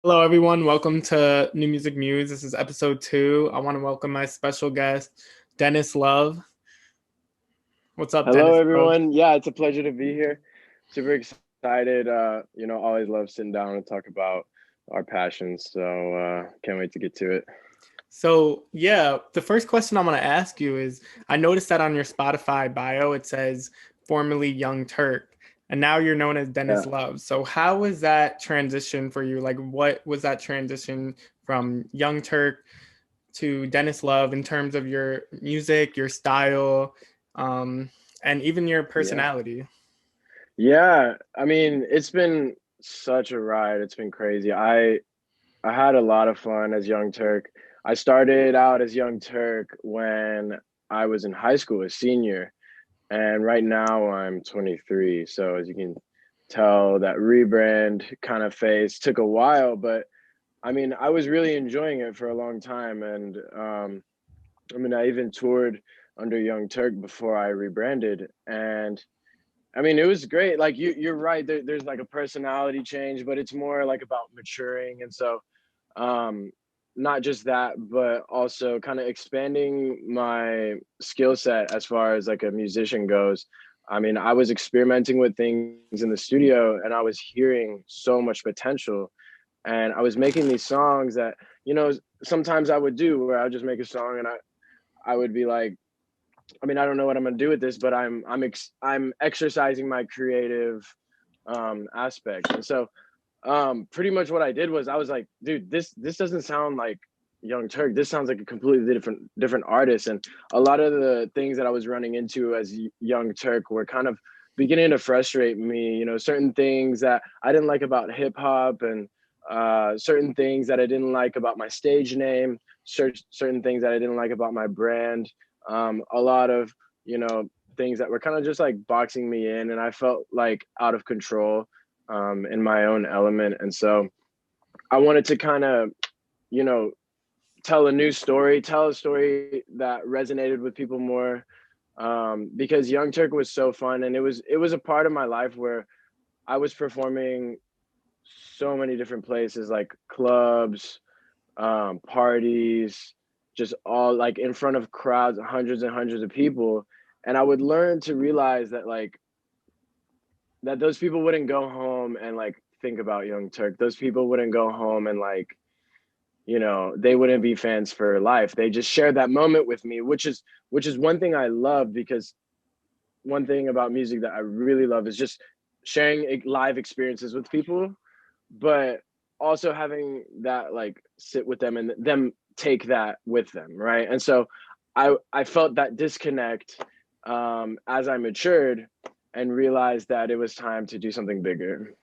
Hello, everyone. Welcome to New Music Muse. This is episode 2. I want to welcome my special guest, Deniz Love. What's up, Hello, Deniz Love? everyone. Yeah, it's a pleasure to be here. Super excited. Always love sitting down and talk about our passions. So can't wait to get to it. The first question I'm going to ask you is I noticed that on your Spotify bio, it says formerly Young Turk, and now you're known as Deniz Yeah. Love. So, how was that transition for you? Like, what was that transition from Young Turk to Deniz Love in terms of your music, your style, um, and even your Yeah. personality? Yeah. I mean, it's been such a ride. It's been crazy. I had a lot of fun as Young Turk. I started out as Young Turk when I was in high school, a senior, and right now I'm 23. So as you can tell, that rebrand kind of phase took a while, but I mean, I was really enjoying it for a long time, and I even toured under Young Turk before I rebranded, and I mean, it was great. Like you're right. There's like a personality change, but it's more like about maturing, and so um, not just that, but also kind of expanding my skill set as far as like a musician goes. I mean, I was experimenting with things in the studio, and I was hearing so much potential, and I was making these songs that sometimes I would do where I would just make a song and I would be like, I mean, I don't know what I'm gonna do with this, but I'm exercising my creative aspect, and so pretty much what I did was I was like, dude, this doesn't sound like Young Turk. This sounds like a completely different artist, and a lot of the things that I was running into as Young Turk were kind of beginning to frustrate me. Certain things that I didn't like about hip hop, and certain things that I didn't like about my stage name, certain things that I didn't like about my brand. A lot of things that were kind of just like boxing me in, and I felt like out of control in my own element. And so I wanted to kind of, you know, tell a story that resonated with people more. Because Young Turk was so fun, and it was a part of my life where I was performing so many different places, like clubs, parties, just all like in front of crowds, hundreds and hundreds of people. And I would learn to realize that that those people wouldn't go home and like think about Young Turk. Those people wouldn't go home and like, they wouldn't be fans for life. They just shared that moment with me, which is one thing I love, because one thing about music that I really love is just sharing live experiences with people, but also having that like sit with them and them take that with them, right? And so I felt that disconnect as I matured and realized that it was time to do something bigger.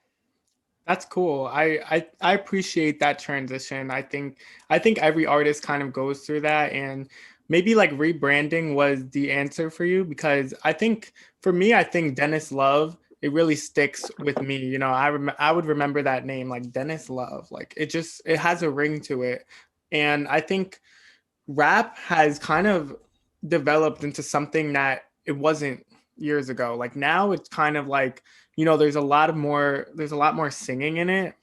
That's cool. I appreciate that transition. I think every artist kind of goes through that, and maybe like rebranding was the answer for you because I think for me, I think Dennis Love it really sticks with me. I would remember that name like Dennis Love. Like it has a ring to it, and I think rap has kind of developed into something that it wasn't years ago. Like now it's kind of like, there's a lot more singing in it.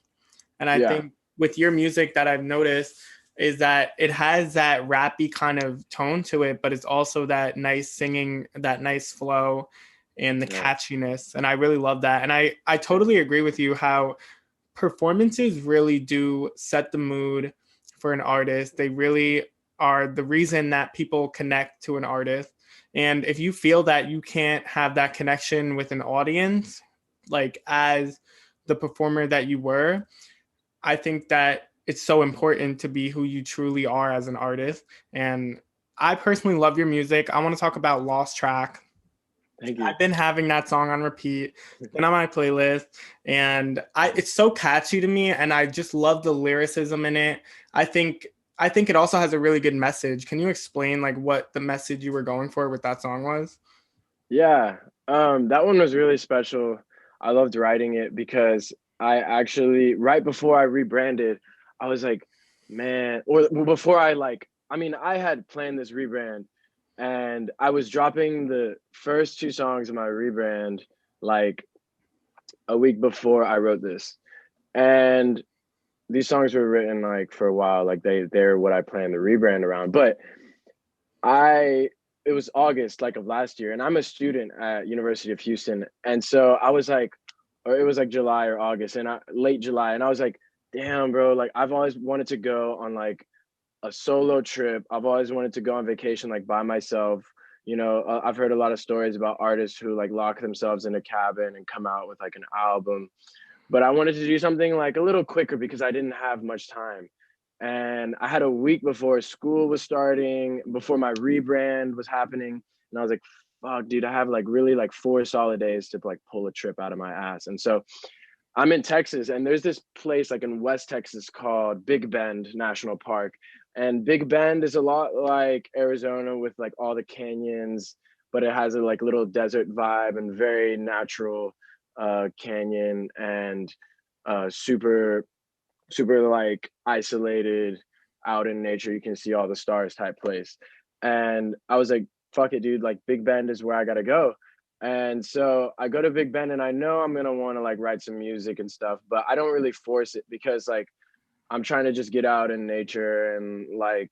And I Yeah. think with your music that I've noticed is that it has that rappy kind of tone to it, but it's also that nice singing, that nice flow and the Right. catchiness. And I really love that. And I totally agree with you how performances really do set the mood for an artist. They really are the reason that people connect to an artist. And if you feel that you can't have that connection with an audience, like as the performer that you were, I think that it's so important to be who you truly are as an artist. And I personally love your music. I want to talk about Lost Track. Thank you. I've been having that song on repeat. It's been on my playlist, and I it's so catchy to me, and I just love the lyricism in it. I think I think it also has a really good message. Can you explain like what the message you were going for with that song was? Yeah. That one was really special. I loved writing it because I actually, right before I rebranded, I was like, man, or before I had planned this rebrand, and I was dropping the first two songs of my rebrand like a week before I wrote this. And these songs were written like for a while, like they're what I plan to rebrand around. But I it was August like of last year, and I'm a student at University of Houston, and so I was like, or it was like July or August, and late July, and I was like, damn, bro, like I've always wanted to go on like a solo trip. I've always wanted to go on vacation like by myself. I've heard a lot of stories about artists who like lock themselves in a cabin and come out with like an album. But I wanted to do something like a little quicker because I didn't have much time. And I had a week before school was starting, before my rebrand was happening. And I was like, fuck, dude, I have like really like 4 solid days to like pull a trip out of my ass. And so I'm in Texas, and there's this place like in West Texas called Big Bend National Park. And Big Bend is a lot like Arizona with like all the canyons, but it has a like little desert vibe and very natural canyon and super super like isolated out in nature. You can see all the stars type place. And I was like, fuck it, dude. Like Big Bend is where I gotta go. And so I go to Big Bend, and I know I'm gonna want to like write some music and stuff, but I don't really force it because like I'm trying to just get out in nature and like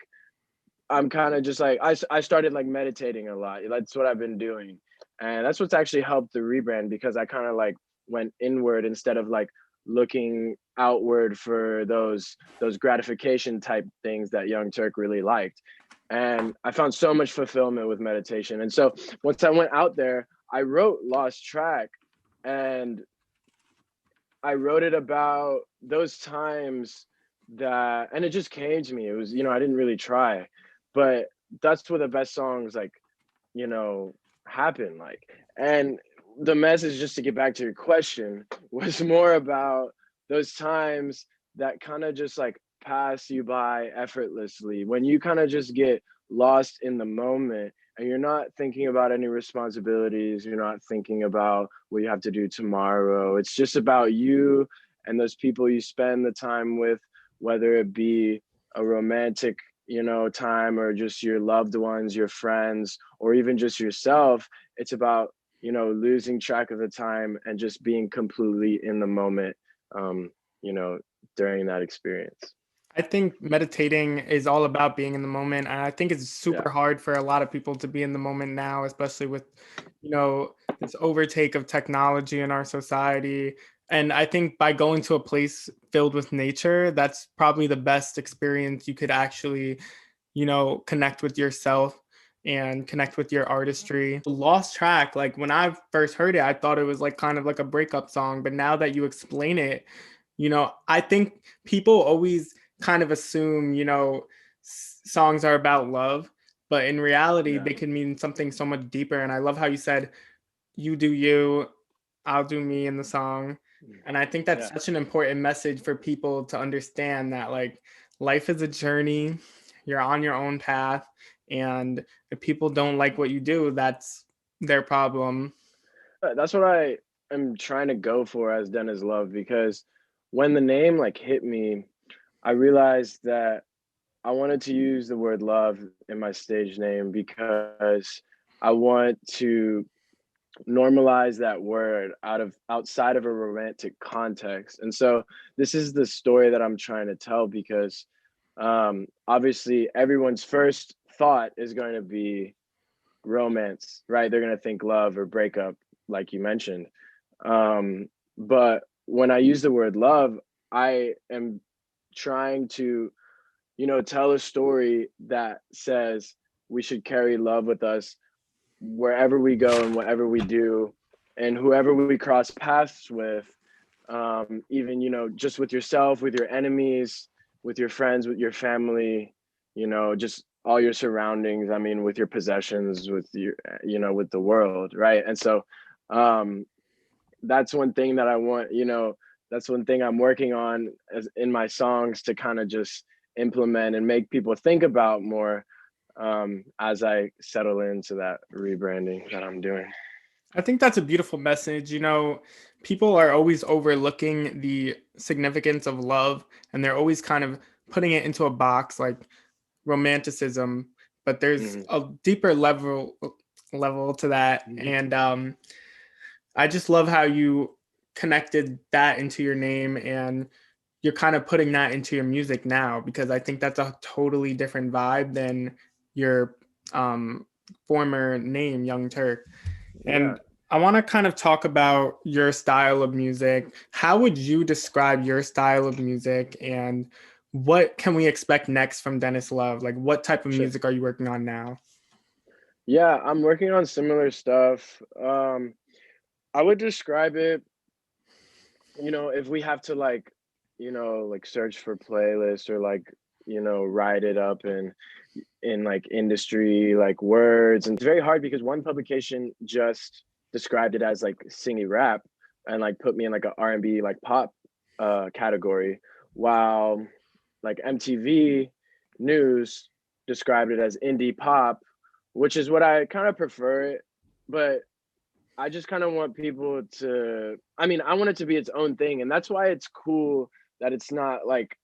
I'm kind of just like I started like meditating a lot. That's what I've been doing. And that's what's actually helped the rebrand because I kind of like went inward instead of like looking outward for those gratification type things that Young Turk really liked. And I found so much fulfillment with meditation. And so once I went out there, I wrote Lost Track, and I wrote it about those times that, and it just came to me. It was, I didn't really try, but that's where the best songs like, you know, happen. Like, and the message, just to get back to your question, was more about those times that kind of just like pass you by effortlessly when you kind of just get lost in the moment and you're not thinking about any responsibilities, you're not thinking about what you have to do tomorrow. It's just about you and those people you spend the time with, whether it be a romantic, time, or just your loved ones, your friends, or even just yourself. It's about, losing track of the time and just being completely in the moment, um, you know, during that experience. I think meditating is all about being in the moment. And I think it's Yeah. super hard for a lot of people to be in the moment now, especially with, this overtake of technology in our society. And I think by going to a place filled with nature, that's probably the best experience you could actually, connect with yourself and connect with your artistry. Lost Track, like when I first heard it, I thought it was like kind of like a breakup song. But now that you explain it, I think people always kind of assume, songs are about love, but in reality, Yeah. they can mean something so much deeper. And I love how you said, you do you, I'll do me in the song. And I think that's Yeah. such an important message for people to understand that, like, life is a journey, you're on your own path. And if people don't like what you do, that's their problem. That's what I am trying to go for as Deniz Love, because when the name like hit me, I realized that I wanted to use the word love in my stage name because I want to normalize that word outside of a romantic context. And so this is the story that I'm trying to tell because obviously everyone's first thought is going to be romance, right? They're going to think love or breakup, like you mentioned. But when I use the word love, I am trying to, tell a story that says we should carry love with us wherever we go and whatever we do, and whoever we cross paths with, even, just with yourself, with your enemies, with your friends, with your family, just all your surroundings. I mean, with your possessions, with your, with the world, right? And so um, that's one thing that I want, that's one thing I'm working on as in my songs to kind of just implement and make people think about more, as I settle into that rebranding that I'm doing. I think that's a beautiful message. People are always overlooking the significance of love, and they're always kind of putting it into a box like romanticism, but there's Mm-hmm. a deeper level to that. Mm-hmm. And I just love how you connected that into your name. And you're kind of putting that into your music now, because I think that's a totally different vibe than your um, former name, Young Turk. Yeah. And I want to kind of talk about your style of music. How would you describe your style of music, and what can we expect next from Deniz Love? Like, what type of Sure. music are you working on now? Yeah, I'm working on similar stuff. I would describe it, if we have to like, like search for playlists or like, write it up in like industry like words. And it's very hard because one publication just described it as like singy rap and like put me in like a R&B like pop category, while like MTV News described it as indie pop, which is what I kind of prefer it. But I just kind of want people to, I mean, I want it to be its own thing. And that's why it's cool that it's not like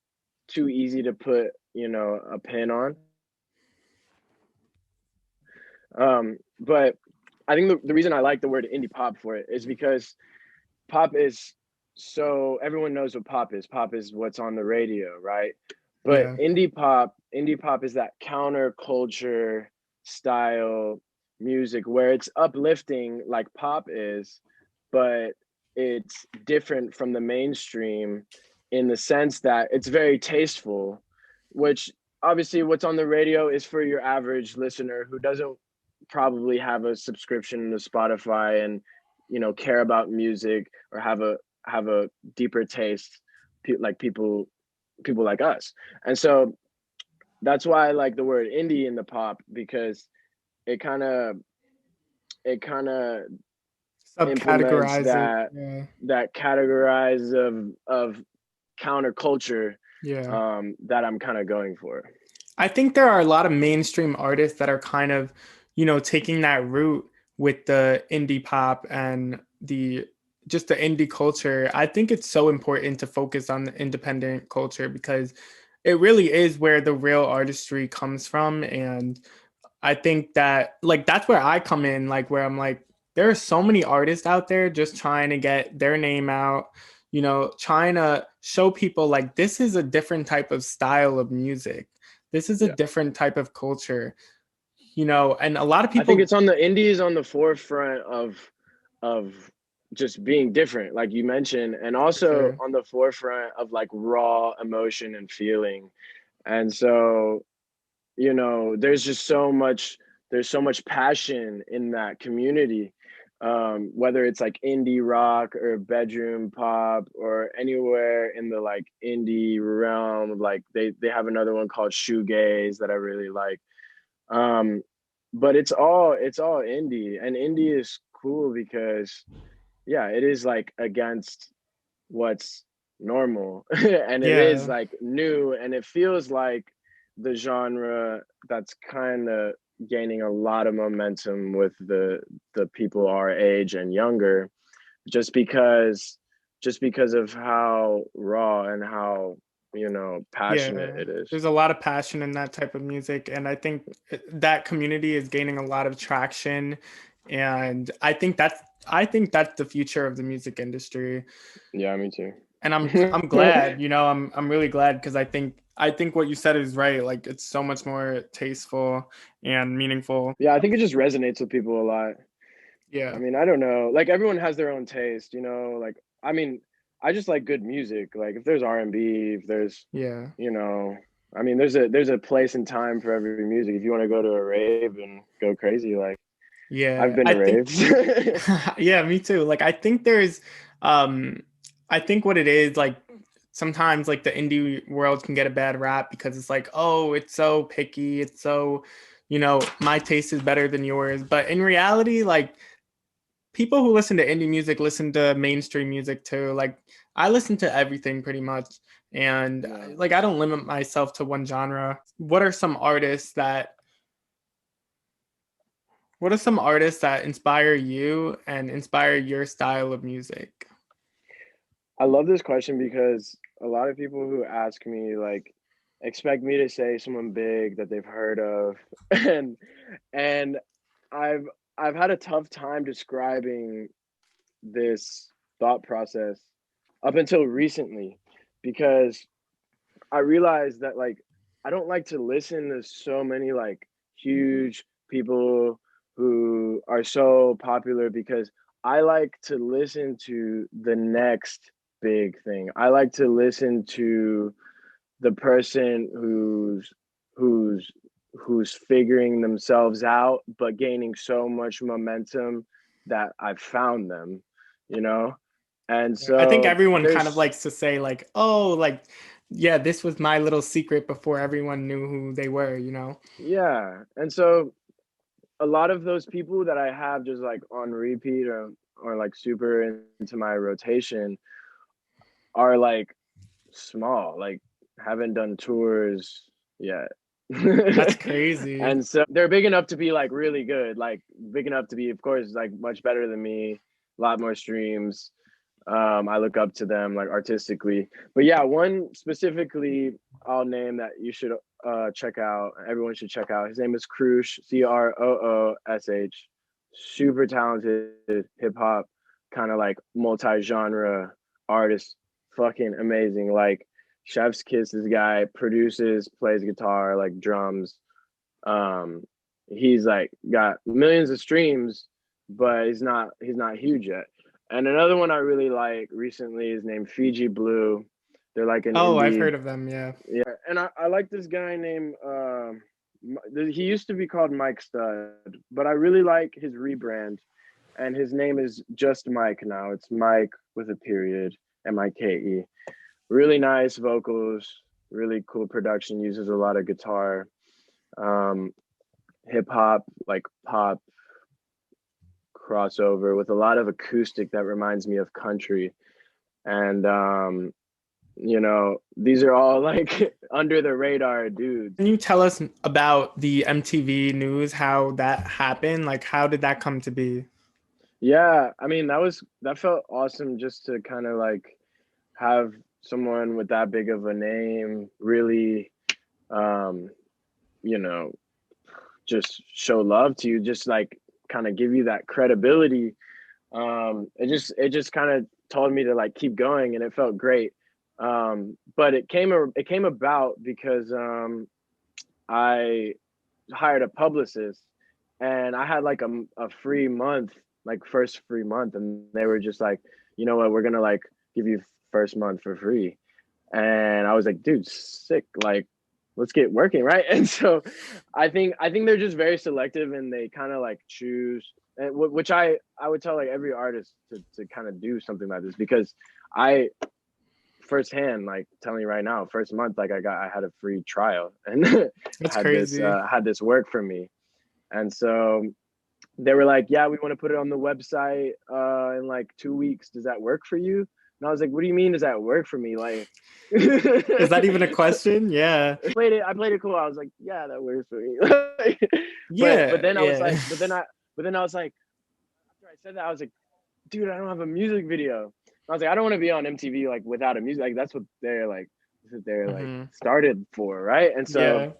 too easy to put, a pin on. But I think the reason I like the word indie pop for it is because pop is, so everyone knows what pop is. Pop is what's on the radio, right? But Yeah. indie pop is that counterculture style music where it's uplifting like pop is, but it's different from the mainstream in the sense that it's very tasteful, which obviously what's on the radio is for your average listener who doesn't probably have a subscription to Spotify and care about music or have a deeper taste, like people like us. And so that's why I like the word indie in the pop, because it kind of it kind of implements Subcategorize it. that Yeah. categorize of counterculture Yeah. that I'm kind of going for. I think there are a lot of mainstream artists that are kind of, taking that route with the indie pop and the just the indie culture. I think it's so important to focus on the independent culture, because it really is where the real artistry comes from. And I think that like that's where I come in, like where I'm like, there are so many artists out there just trying to get their name out, trying to show people like this is a different type of style of music. This is a Yeah. different type of culture, and a lot of I think people it's on the indies on the forefront of just being different, like you mentioned, and for also sure. on the forefront of like raw emotion and feeling. And so, there's so much passion in that community. Whether it's like indie rock or bedroom pop or anywhere in the like indie realm, like they have another one called shoegaze that I really like. um but it's all indie, and indie is cool because yeah, it is like against what's normal and it is Yeah. like new, and it feels like the genre that's kind of gaining a lot of momentum with the people our age and younger, just because of how raw and how passionate Yeah, it is. there's a lot of passion in that type of music, and I think that community is gaining a lot of traction, and I think that's the future of the music industry. Yeah, me too. And I'm glad, I'm really glad, because I think what you said is right. Like it's so much more tasteful and meaningful. Yeah, I think it just resonates with people a lot. I Yeah, mean, I don't know. Like everyone has their own taste, Like I mean, I just like good music. Like if there's R&B, if there's, yeah, you know, I mean, there's a place and time for every music. If you want to go to a rave and go crazy, like I've yeah. been I to think raves. yeah, me too. Like um I think what it is, like sometimes like the indie world can get a bad rap because it's like, oh, it's so picky, it's so, my taste is better than yours. But in reality, like people who listen to indie music listen to mainstream music too. Like I listen to everything pretty much. And Yeah. like I don't limit myself to one genre. What are some artists that inspire you and inspire your style of music? I love this question because a lot of people who ask me like expect me to say someone big that they've heard of and and I've I've had a tough time describing this thought process up until recently, because I realized that like I don't like to listen to so many like huge people who are so popular, because I like to listen to the next big thing. I like to listen to the person who's who's figuring themselves out but gaining so much momentum that I've found them, you know? And I think so everyone kind of there's likes to say like, oh, like, yeah, this was my little secret before everyone knew who they were, you know? yeah. And so a lot of those people that I have just like on repeat or like super into my rotation are like small, like haven't done tours yet. That's crazy. And so they're big enough to be like really good, like big enough to be, of course, like much better than me, a lot more streams. I look up to them like artistically. But yeah, one specifically I'll name that you should check out. Everyone should check out. His name is Croosh, Croosh. Super talented hip hop, kind of like multi-genre artist. Fucking amazing. Like chef's kiss this guy, produces, plays guitar, like drums. Um, he's like got millions of streams, but he's not huge yet. And another one I really like recently is named Fiji Blue. They're like an Oh, I've indie, heard of them, yeah. yeah. And I like this guy named he used to be called Mike Stud, but I really like his rebrand, and his name is just Mike now. It's Mike with a period, Mike. Really nice vocals, really cool production. Uses a lot of guitar, um, hip hop, like pop crossover with a lot of acoustic that reminds me of country. And these are all like under the radar dudes. Can you tell us about the MTV news, how that happened? Like, how did that come to be? Yeah, I mean that felt awesome just to kind of like have someone with that big of a name really um you know just show love to you, just like kind of give you that credibility. It just kind of told me to like keep going, and it felt great. But it came about because I hired a publicist, and I had like a free month, like first free month, and they were just like, you know what, we're gonna like give you first month for free. And I was like, dude, sick, like let's get working, right? And so I think they're just very selective, and they kind of like choose, and which I would tell like every artist to kind of do something like this, because I firsthand, like telling you right now, first month, like I had a free trial, and That's crazy. had this work for me. And so they were like, yeah, we want to put it on the website in like 2 weeks, does that work for you? And I was like, what do you mean, does that work for me? Like Is that even a question? Yeah. I played it cool. I was like, yeah, that works for me. But Yeah, then I was yeah. like, but then I was like, after I said that, I was like, dude, I don't have a music video. I was like, I don't want to be on MTV like without a music. Like that's what they're like Hmm. started for, right? And so Yeah.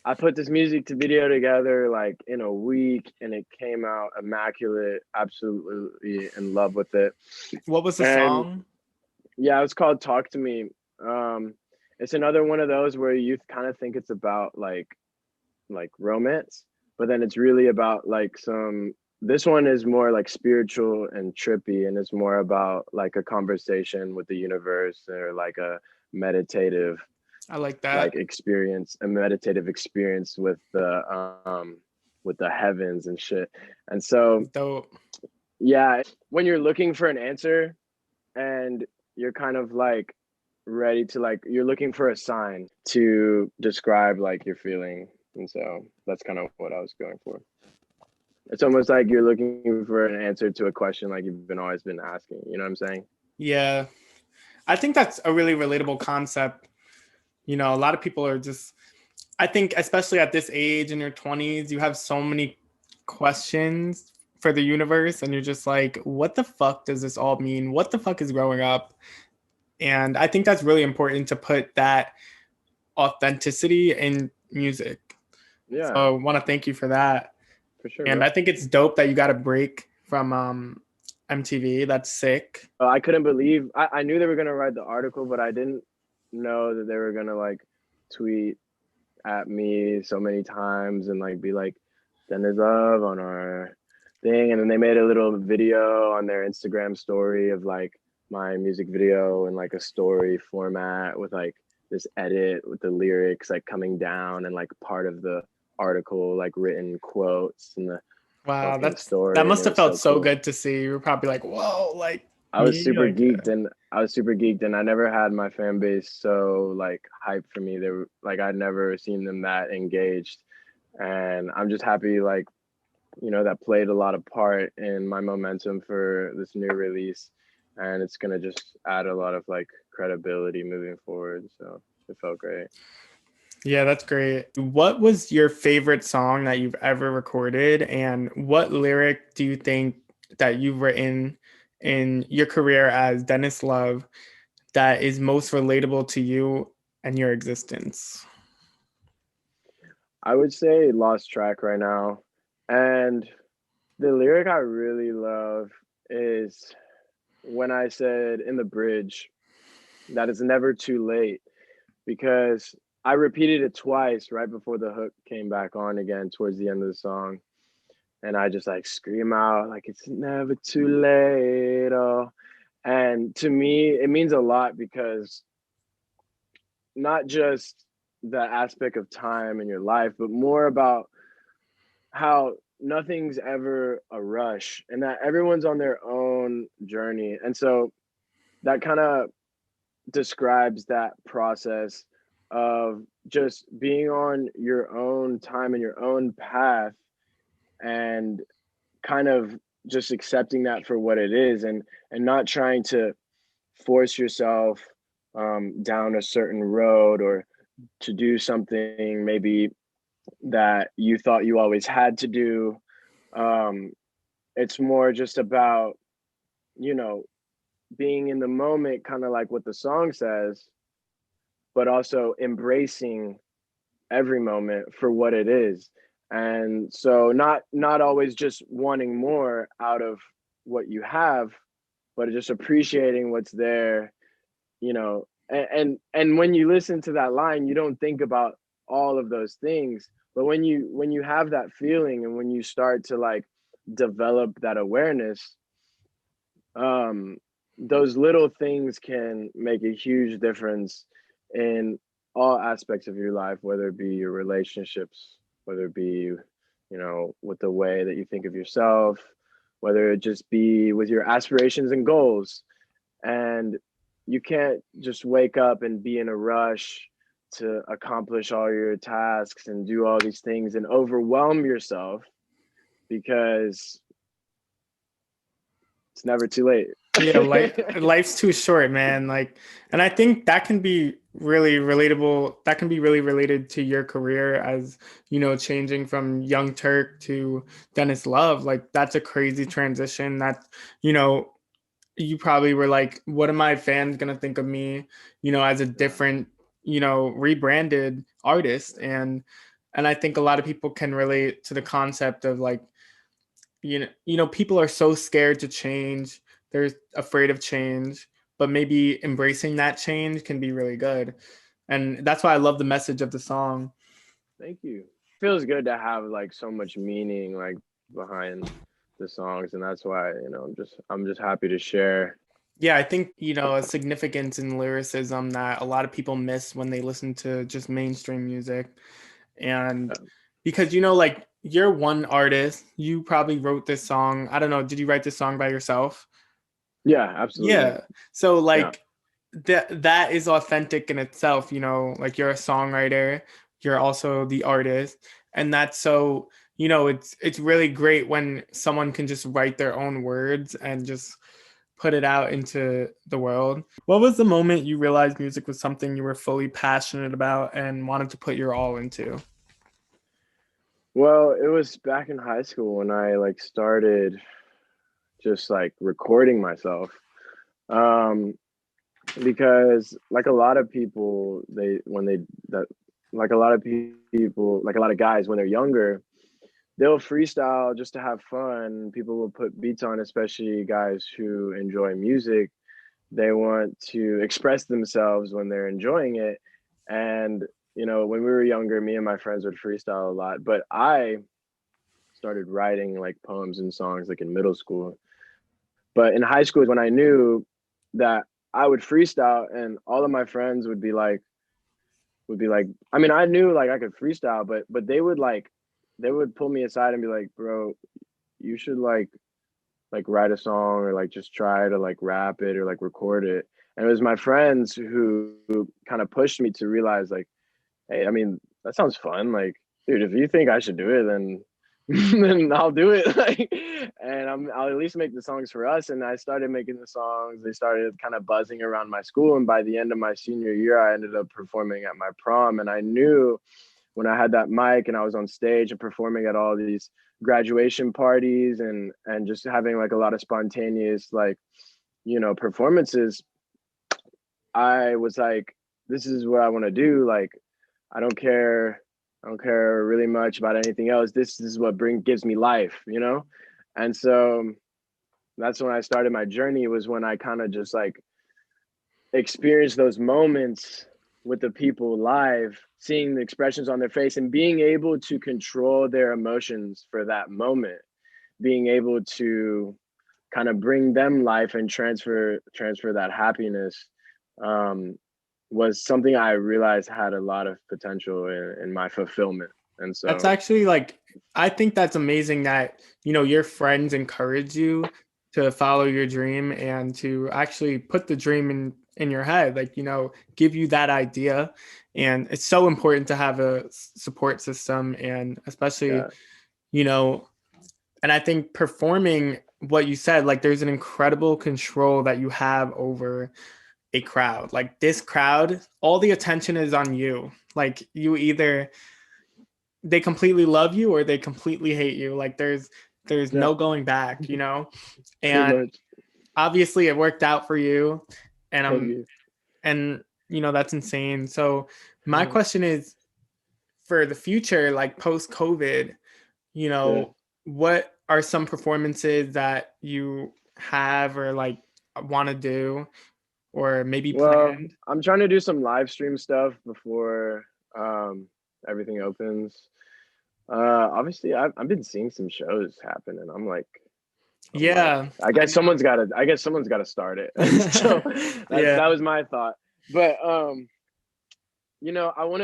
I put this music to video together like in a week, and it came out immaculate. Absolutely in love with it. What was the And song? yeah, it's called Talk to Me. Um, it's another one of those where you kind of think it's about like romance, but then it's really about like some. This one is more like spiritual and trippy, and it's more about like a conversation with the universe, or like a meditative I like like that. experience, a meditative experience with the heavens and shit. And so Dope. yeah, when you're looking for an answer, and you're kind of like ready to like, you're looking for a sign to describe like your feeling. And so that's kind of what I was going for. It's almost like you're looking for an answer to a question like you've been always been asking, you know what I'm saying? Yeah. I think that's a really relatable concept. You know, a lot of people are just, I think, especially at this age in your 20s, you have so many questions for the universe, and you're just like, what the fuck does this all mean? What the fuck is growing up? And I think that's really important to put that authenticity in music. So Yeah, I want to thank you for that. for sure, And bro. I think it's dope that you got a break from MTV. That's sick. I couldn't believe, I knew they were gonna write the article, but I didn't know that they were gonna like tweet at me so many times and like be like Deniz Love on our thing. And then they made a little video on their Instagram story of like my music video in like a story format with like this edit with the lyrics like coming down and like part of the article like written quotes and the Wow, fucking that story. And it must have was felt so so cool. good to see. You were probably like, whoa, like I was me, super like geeked and I was super geeked and I never had my fan base so like hyped for me. They were like I'd never seen them that engaged. And I'm just happy like, you know, that played a lot of part in my momentum for this new release. And it's gonna just add a lot of like credibility moving forward. So it felt great. yeah, that's great. What was your favorite song that you've ever recorded, and what lyric do you think that you've written in your career as Deniz Love that is most relatable to you and your existence? I would say Lost Track right now. And the lyric I really love is when I said in the bridge that it's never too late because I repeated it twice right before the hook came back on again towards the end of the song. And I just like scream out like it's never too late. Oh. And to me, it means a lot because not just the aspect of time in your life, but more about how nothing's ever a rush and that everyone's on their own journey. And so that kind of describes that process of just being on your own time and your own path and kind of just accepting that for what it is and not trying to force yourself down a certain road or to do something maybe that you thought you always had to do. um, it's more just about, you know, being in the moment, kind of like what the song says, but also embracing every moment for what it is. And so not always just wanting more out of what you have, but just appreciating what's there, you know. And when you listen to that line, you don't think about all of those things. But when you have that feeling and when you start to like develop that awareness, um, those little things can make a huge difference in all aspects of your life, whether it be your relationships, whether it be, you know, with the way that you think of yourself, whether it just be with your aspirations and goals. And you can't just wake up and be in a rush to accomplish all your tasks and do all these things and overwhelm yourself because it's never too late. Yeah, life's too short, man. Like, and I think that can be really relatable. That can be really related to your career as, you know, changing from Young Turk to Deniz Love. Like, that's a crazy transition that, you know, you probably were like, what are my fans gonna think of me, you know, as a Yeah. different, you know, rebranded artist. And I think a lot of people can relate to the concept of like, you know, people are so scared to change. They're afraid of change, but maybe embracing that change can be really good. And that's why I love the message of the song. Thank you. Feels good to have like so much meaning like behind the songs, and that's why, you know, I'm just happy to share. Yeah, I think, you know, a significance in lyricism that a lot of people miss when they listen to just mainstream music. And because, you know, like you're one artist, you probably wrote this song. I don't know, did you write this song by yourself? Yeah, absolutely. Yeah. So Yeah. like that is authentic in itself, you know, like you're a songwriter, you're also the artist, and that's so, you know, it's really great when someone can just write their own words and just put it out into the world. What was the moment you realized music was something you were fully passionate about and wanted to put your all into? Well, it was back in high school when I like started just like recording myself. Um, because like a lot of people, they when they that like a lot of people, like a lot of guys when they're younger, they'll freestyle just to have fun. People will put beats on, especially guys who enjoy music. they want to express themselves when they're enjoying it. And, when we were younger, me and my friends would freestyle a lot, but I started writing like poems and songs like in middle school. But in high school is when I knew that I would freestyle and all of my friends would be like, I mean, I knew like I could freestyle, but they would pull me aside and be like, bro, you should like write a song or like just try to like rap it or like record it. And it was my friends who kind of pushed me to realize like, hey, I mean, that sounds fun. Like, dude, if you think I should do it, then then I'll do it. Like, and I'll at least make the songs for us. And I started making the songs. They started kind of buzzing around my school. And by the end of my senior year, I ended up performing at my prom. And I knew when I had that mic and I was on stage and performing at all these graduation parties and just having like a lot of spontaneous like performances, I was like, this is what I want to do. Like, I don't care. I don't care really much about anything else. This is what gives me life. And so that's when I started my journey, was when I kind of just like experienced those moments with the people live, seeing the expressions on their face and being able to control their emotions for that moment, being able to kind of bring them life and transfer that happiness, was something I realized had a lot of potential in my fulfillment. And That's so, actually like, I think that's amazing that, your friends encourage you to follow your dream and to actually put the dream in your head, like, give you that idea. And it's so important to have a support system, and especially, yeah, you know, and I think performing what you said, like there's an incredible control that you have over a crowd. Like this crowd, all the attention is on you. Like you either they completely love you or they completely hate you. Like there's yeah, no going back. pretty And much. obviously it worked out for you, and Thank you. that's insane. So my Mhm. question is, for the future, like post COVID, Yeah. what are some performances that you have or like want to do or maybe Well, planned? I'm trying to do some live stream stuff before um, everything opens. Obviously, I've been seeing some shows happen, and I'm like, Yeah, I I guess someone's got to start it. And so know. that Yeah. that was my thought. But I want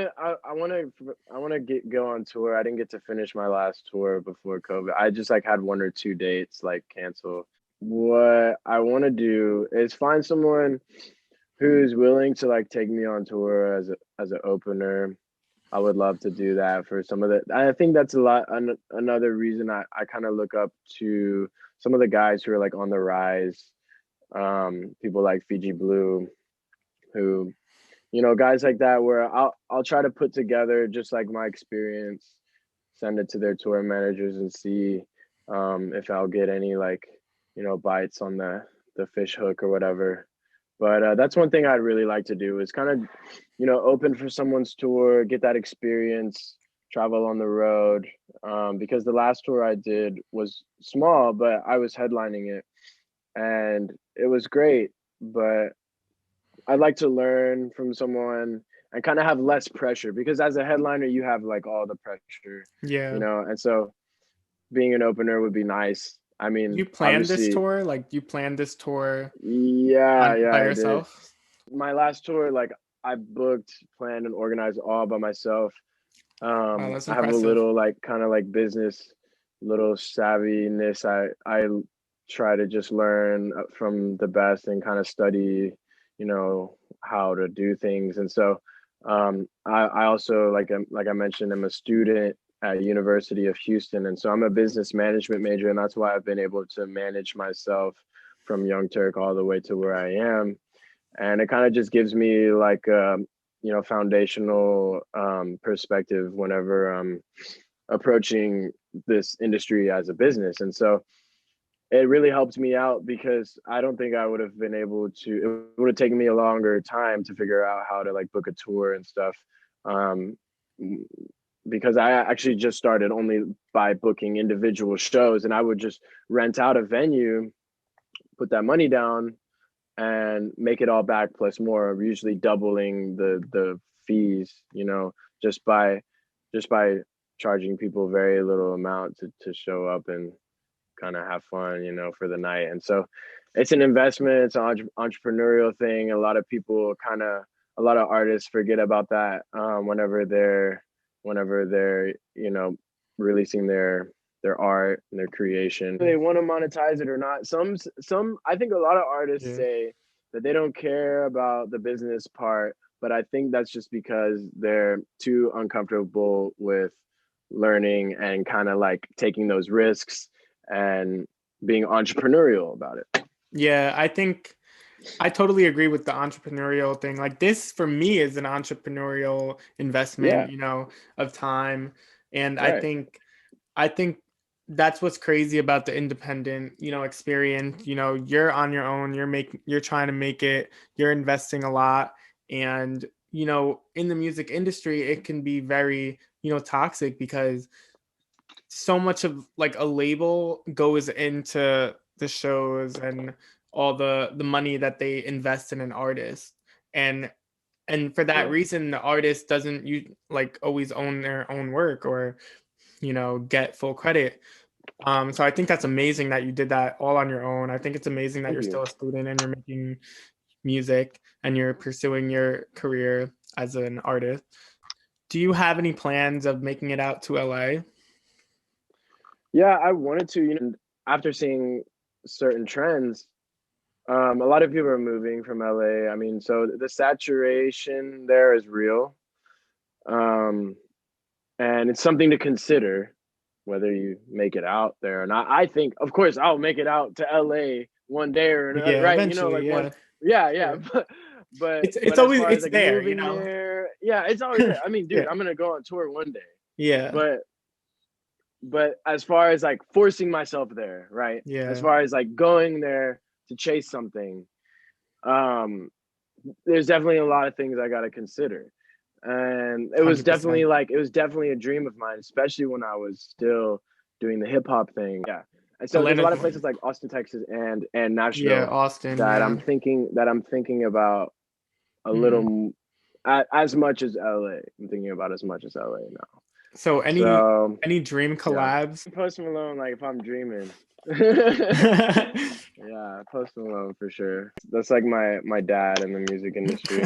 to get go on tour. I didn't get to finish my last tour before COVID. I just like had one or two dates like cancel. What I want to do is find someone who's willing to like take me on tour as an opener. I would love to do that for some of the. I think that's a lot. Another reason I kind of look up to some of the guys who are like on the rise. People like Fiji Blue, who guys like that, where I'll try to put together just like my experience, send it to their tour managers and see if I'll get any like bites on the fish hook or whatever. But that's one thing I'd really like to do, is kind of open for someone's tour, get that experience, travel on the road. Because the last tour I did was small, but I was headlining it and it was great. But I'd like to learn from someone and kind of have less pressure, because as a headliner, you have like all the pressure, Yeah. and so being an opener would be nice. I You mean, planned this obviously, tour? Like you planned this tour yeah, by yeah, I did. yourself? My last tour, like I booked, planned, and organized all by myself. Wow, that's I have a impressive. little like kind of like business, little savviness. I try to just learn from the best and kind of study, how to do things. And so I also like I mentioned, I'm a student at University of Houston, and so I'm a business management major, and that's why I've been able to manage myself from Young Turk all the way to where I am. And it kind of just gives me like foundational perspective whenever I'm approaching this industry as a business. And so it really helped me out, because I don't think I would have been able to. It would have taken me a longer time to figure out how to like book a tour and stuff, um, because I actually just started only by booking individual shows, and I would just rent out a venue, put that money down, and make it all back plus more, usually doubling the fees, you know, just by just by charging people very little amount to show up and kind of have fun, you know, for the night. And so it's an investment, it's an entrepreneurial thing. A lot of artists forget about that whenever they're, you know, releasing their art and their creation. They want to monetize it or not. Some I think a lot of artists Yeah. say that they don't care about the business part, but I think that's just because they're too uncomfortable with learning and kind of like taking those risks and being entrepreneurial about it. Yeah, I think I totally agree with the entrepreneurial thing. Like this for me is an entrepreneurial investment, Yeah, you know, of time. And right. I think that's what's crazy about the independent, you know, experience. You know, you're on your own, you're trying to make it, you're investing a lot. And, you know, in the music industry, it can be very, you know, toxic because so much of like a label goes into the shows and all the money that they invest in an artist. And for that Yeah. reason the artist doesn't you like always own their own work or you know get full credit. So I think that's amazing that you did that all on your own. I think it's amazing that Thank you're you. still a student and you're making music and you're pursuing your career as an artist. Do you have any plans of making it out to LA? Yeah, I wanted to, you know, after seeing certain trends, a lot of people are moving from LA. I mean, so the saturation there is real. Um, and it's something to consider whether you make it out there or not. I think, of course, I'll make it out to LA one day or another, Yeah, right? You know, like eventually, one, yeah. yeah, yeah. Yeah. But It's as always far as it's like there, you moving know. there, yeah, it's always there. I mean, dude, Yeah. I'm gonna go on tour one day, Yeah. but as far as like forcing myself there, right? As Yeah. far as like going there to chase something, um, there's definitely a lot of things I got to consider. And 100%. it was definitely a dream of mine, especially when I was still doing the hip hop thing. Yeah. And so there's a Atlanta's lot of places like Austin, Texas and yeah, Nashville Austin, yeah. that I'm thinking about a Mhm. little as much as LA. I'm thinking about as much as LA now. So So any dream yeah. collabs? Post Malone, like if I'm dreaming. Yeah, Post Malone for sure. That's like my dad in the music industry.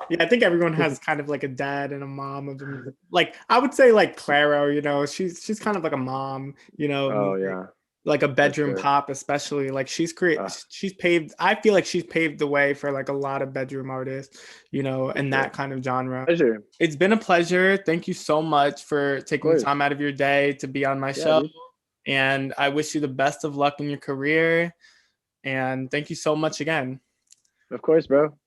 Yeah, I think everyone has kind of like a dad and a mom of the music. Like I would say like Claro, you know, she's kind of like a mom, you know, of Oh music. yeah, Like a for bedroom sure. pop, especially. Like Uh, she's paved. I feel like she's paved the way for like a lot of bedroom artists, you know, for in sure. that kind of genre. Pleasure. Of It's been a pleasure. Thank you so much for taking the course. time out of your day to be on my Yeah, show. dude. And I wish you the best of luck in your career. And thank you so much again. Of course, bro.